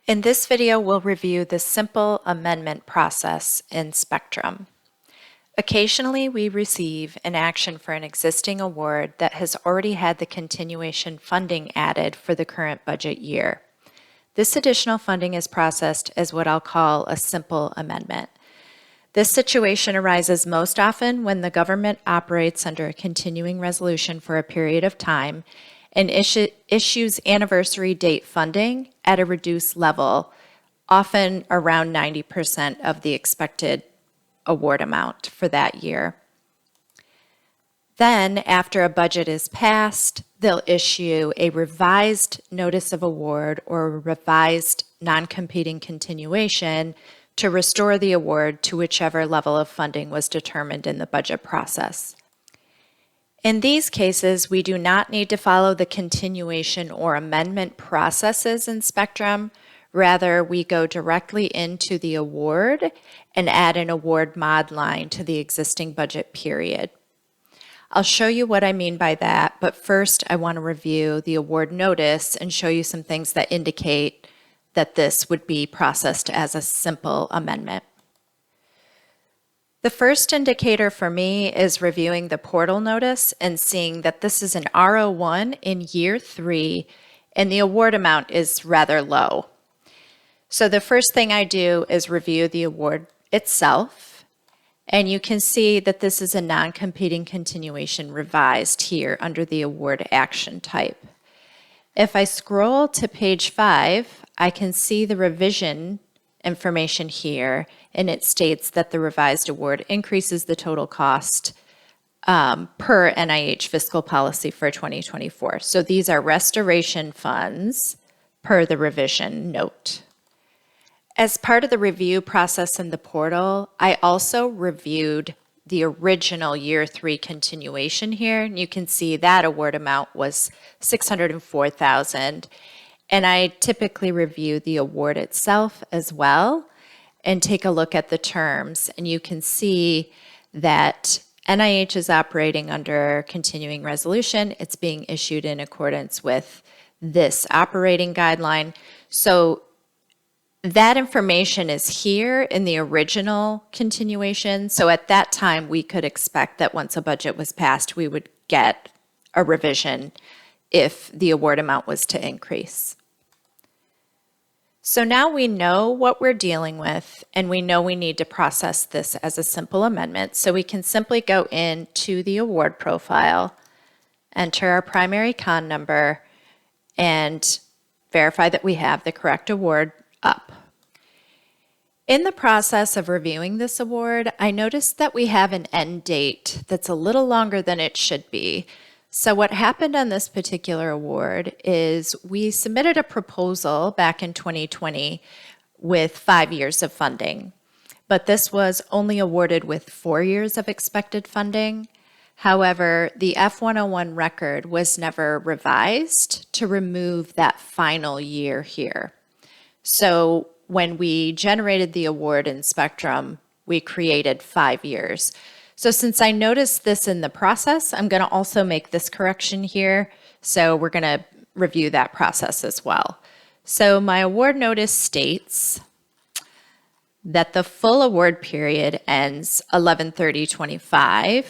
In this video, we'll review the simple amendment process in Spectrum. Occasionally, we receive an action for an existing award that has already had the continuation funding added for the current budget year. This additional funding is processed as what I'll call a simple amendment. This situation arises most often when the government operates under a continuing resolution for a period of time and issues anniversary date funding at a reduced level, often around 90% of the expected award amount for that year. Then, after a budget is passed, they'll issue a revised notice of award or a revised non-competing continuation to restore the award to whichever level of funding was determined in the budget process. In these cases, we do not need to follow the continuation or amendment processes in Spectrum. Rather, we go directly into the award and add an award mod line to the existing budget period. I'll show you what I mean by that, but first I want to review the award notice and show you some things that indicate that this would be processed as a simple amendment. The first indicator for me is reviewing the portal notice and seeing that this is an R01 in year 3 and the award amount is rather low. So the first thing I do is review the award itself, and you can see that this is a non-competing continuation revised here under the award action type. If I scroll to page 5, I can see the revision information here, and it states that the revised award increases the total cost per NIH fiscal policy for 2024. So these are restoration funds per the revision note. As part of the review process in the portal, I also reviewed the original year 3 continuation here, and you can see that award amount was $604,000. And I typically review the award itself as well and take a look at the terms. And you can see that NIH is operating under continuing resolution. It's being issued in accordance with this operating guideline. So that information is here in the original continuation. So at that time, we could expect that once a budget was passed, we would get a revision if the award amount was to increase. So now we know what we're dealing with, and we know we need to process this as a simple amendment. So we can simply go into the award profile, enter our primary con number, and verify that we have the correct award up. In the process of reviewing this award, I noticed that we have an end date that's a little longer than it should be. So what happened on this particular award is we submitted a proposal back in 2020 with 5 years of funding, but this was only awarded with 4 years of expected funding. However, the F101 record was never revised to remove that final year here. So when we generated the award in Spectrum, we created 5 years. So since I noticed this in the process, I'm going to also make this correction here. So we're going to review that process as well. So my award notice states that the full award period ends 11/30/25,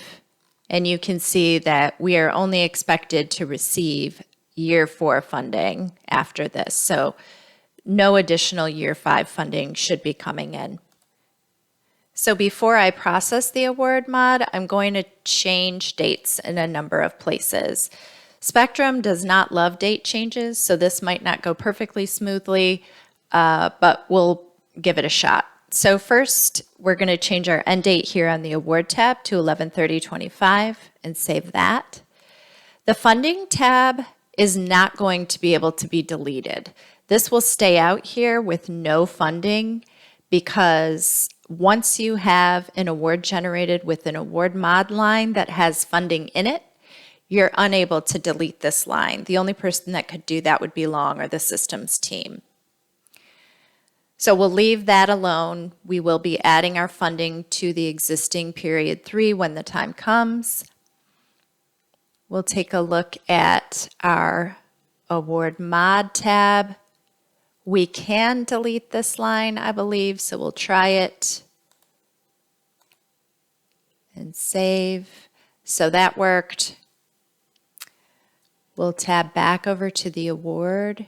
and you can see that we are only expected to receive year 4 funding after this. So no additional year 5 funding should be coming in. So before I process the award mod, I'm going to change dates in a number of places. Spectrum does not love date changes, so this might not go perfectly smoothly, but we'll give it a shot. So first, we're going to change our end date here on the award tab to 11/30/25 and save that. The funding tab is not going to be able to be deleted. This will stay out here with no funding because once you have an award generated with an award mod line that has funding in it, you're unable to delete this line. The only person that could do that would be Long or the systems team. So we'll leave that alone. We will be adding our funding to the existing period 3 when the time comes. We'll take a look at our award mod tab. We can delete this line, I believe, so we'll try it and save. So that worked. We'll tab back over to the award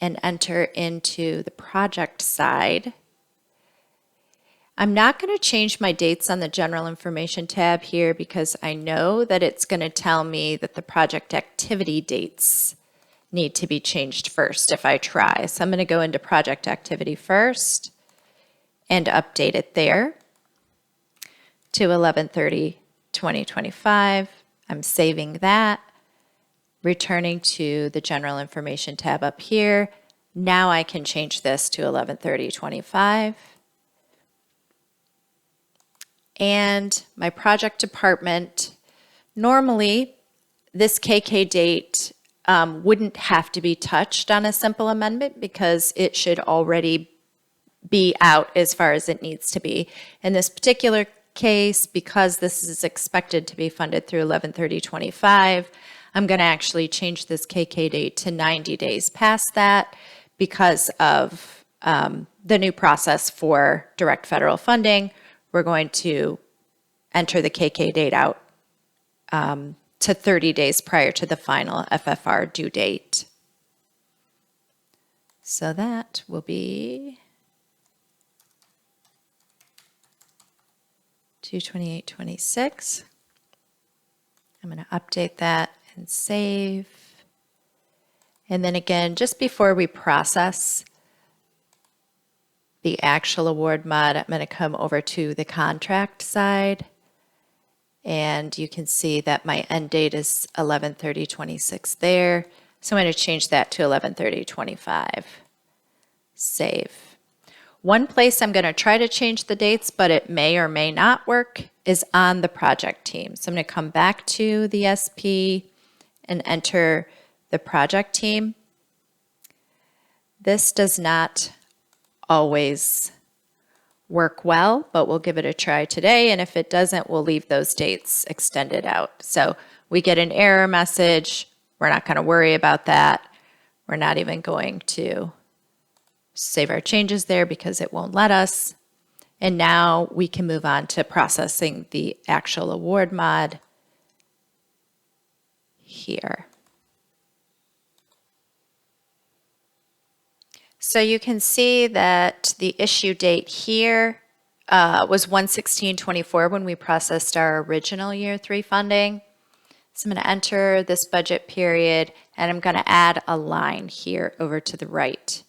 and enter into the project side. I'm not going to change my dates on the general information tab here because I know that it's going to tell me that the project activity dates need to be changed first if I try. So I'm going to go into project activity first and update it there to 11/30/2025. I'm saving that, returning to the general information tab up here. Now I can change this to 11/30/25. And my project department, normally this KK date wouldn't have to be touched on a simple amendment because it should already be out as far as it needs to be. In this particular case, because this is expected to be funded through 11/30/25, I'm going to actually change this KK date to 90 days past that because of the new process for direct federal funding. We're going to enter the KK date out to 30 days prior to the final FFR due date. So that will be 2/28/26. I'm going to update that and save. And then again, just before we process the actual award mod, I'm going to come over to the contract side. And you can see that my end date is 11/30/26 there. So I'm going to change that to 11/30/25. Save. One place I'm going to try to change the dates, but it may or may not work, is on the project team. So I'm going to come back to the SP and enter the project team. This does not always work well, but we'll give it a try today. And if it doesn't, we'll leave those dates extended out. So we get an error message. We're not going to worry about that. We're not even going to save our changes there because it won't let us. And now we can move on to processing the actual award mod here. So you can see that the issue date here was 1/16/24 when we processed our original year 3 funding. So I'm going to enter this budget period and I'm going to add a line here over to the right.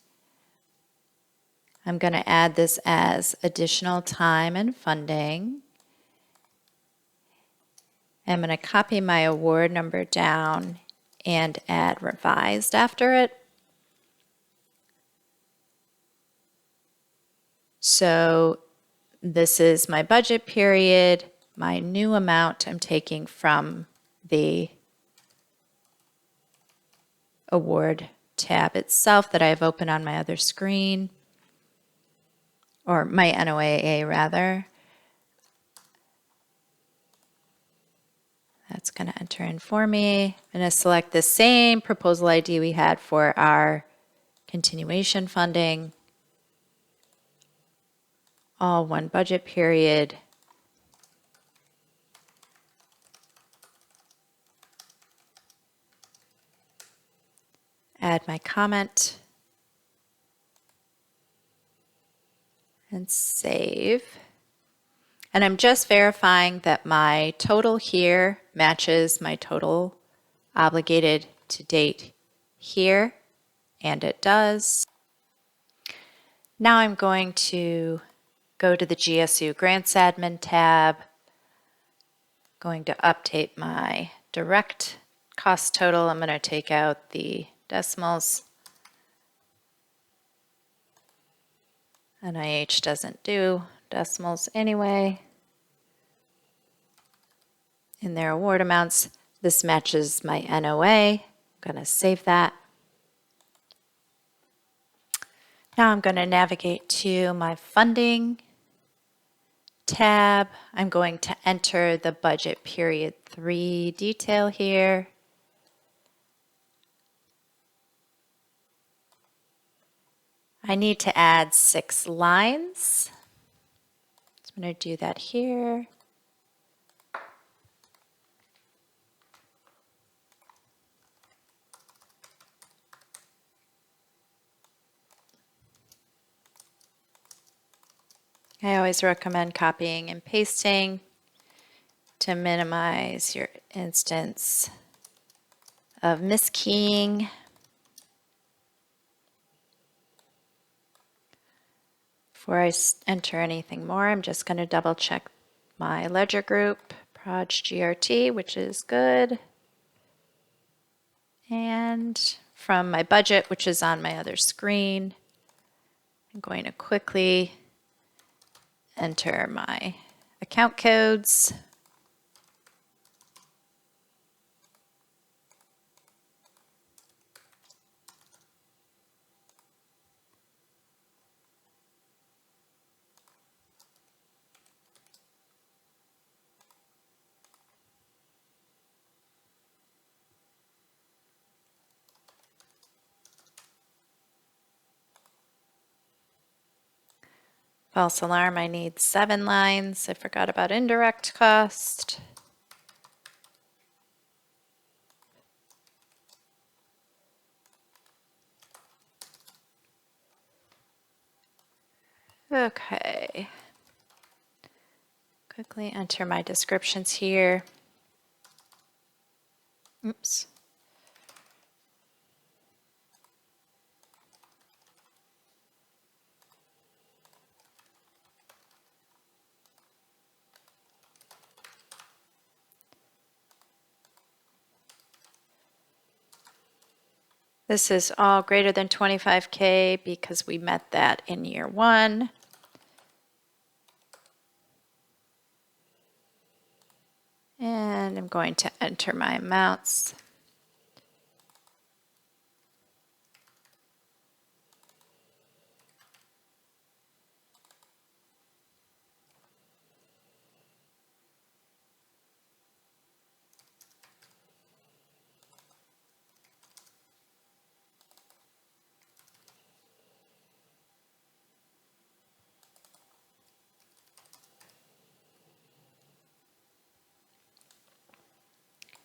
I'm going to add this as additional time and funding. I'm going to copy my award number down and add revised after it. So this is my budget period, my new amount I'm taking from the award tab itself that I have open on my other screen, or my NOAA rather. That's going to enter in for me. I'm going to select the same proposal ID we had for our continuation funding. All one budget period. Add my comment and save. And I'm just verifying that my total here matches my total obligated to date here, and it does. Now I'm going to go to the GSU Grants Admin tab, going to update my direct cost total. I'm going to take out the decimals. NIH doesn't do decimals anyway. In their award amounts, this matches my NOA. I'm going to save that. Now I'm going to navigate to my funding tab. I'm going to enter the budget period 3 detail here. I need to add 6 lines. So I'm going to do that here. I always recommend copying and pasting to minimize your instance of miskeying. Before I enter anything more, I'm just going to double check my ledger group, ProjGRT, which is good. And from my budget, which is on my other screen, I'm going to quickly enter my account codes. False alarm, I need 7 lines. I forgot about indirect cost. Okay. Quickly enter my descriptions here. Oops. This is all greater than 25K because we met that in year 1. And I'm going to enter my amounts.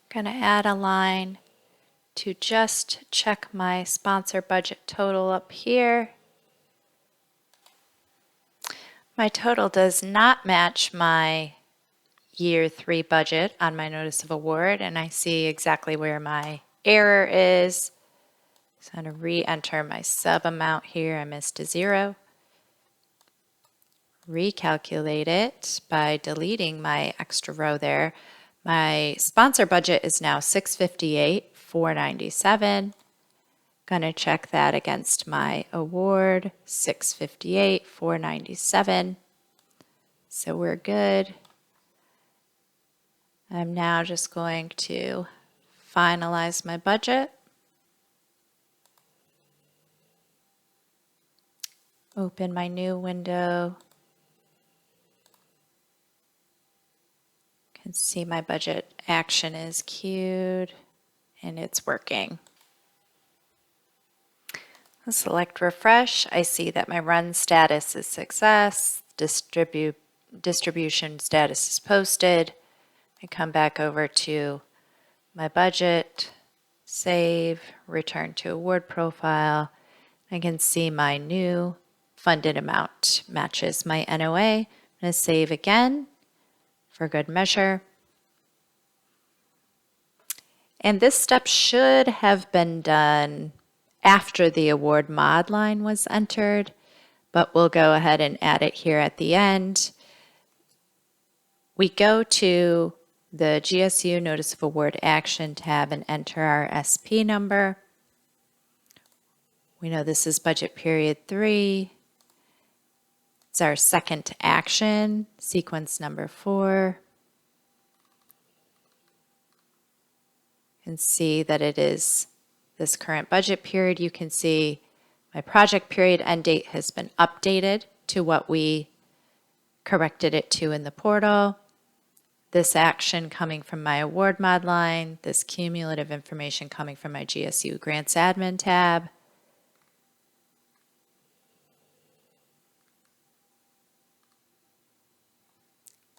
I'm going to add a line to just check my sponsor budget total up here. My total does not match my year 3 budget on my notice of award, and I see exactly where my error is. So I'm going to re-enter my sub amount here. I missed a 0. Recalculate it by deleting my extra row there. My sponsor budget is now $658,497. Gonna check that against my award, $658,497. So we're good. I'm now just going to finalize my budget. Open my new window. Can see my budget action is queued and it's working. I'll select refresh. I see that my run status is success. Distribution status is posted. I come back over to my budget, save, return to award profile. I can see my new funded amount matches my NOA. I'm going to save again for good measure. And this step should have been done after the award mod line was entered, but we'll go ahead and add it here at the end. We go to the GSU Notice of Award Action tab and enter our SP number. We know this is budget period 3. It's our second action, sequence number 4. And see that it is this current budget period. You can see my project period end date has been updated to what we corrected it to in the portal. This action coming from my award mod line, this cumulative information coming from my GSU Grants Admin tab.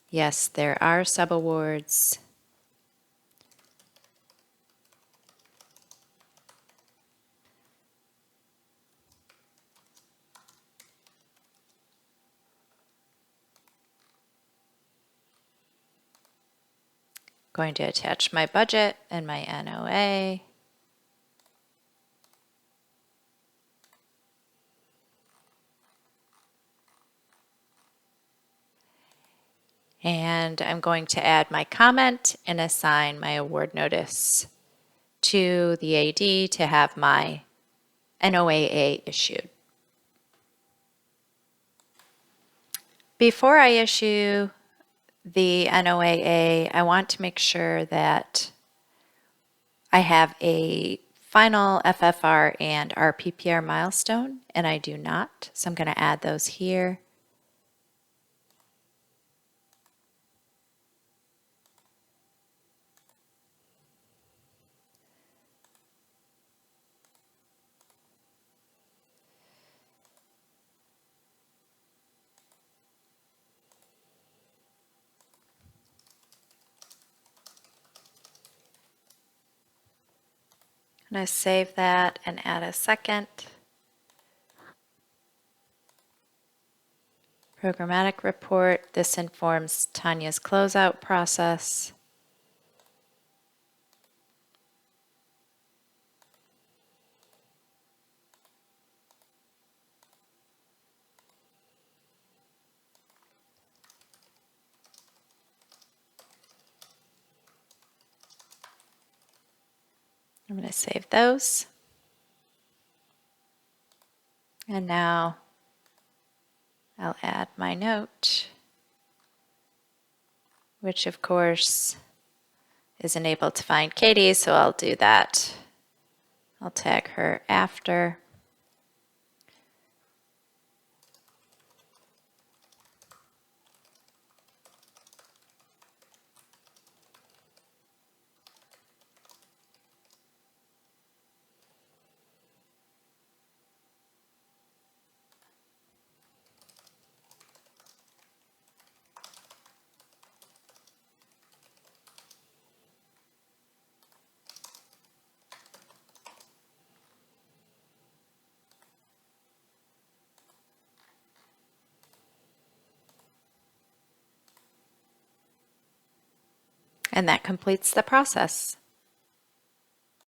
Yes, there are subawards. Going to attach my budget and my NOA. And I'm going to add my comment and assign my award notice to the AD to have my NOAA issued. Before I issue the NOAA, I want to make sure that I have a final FFR and RPPR milestone, and I do not. So I'm going to add those here. I'm going to save that and add a second. Programmatic report. This informs Tanya's closeout process. I'm going to save those. And now I'll add my note, which of course isn't able to find Katie, so I'll do that. I'll tag her after. And that completes the process.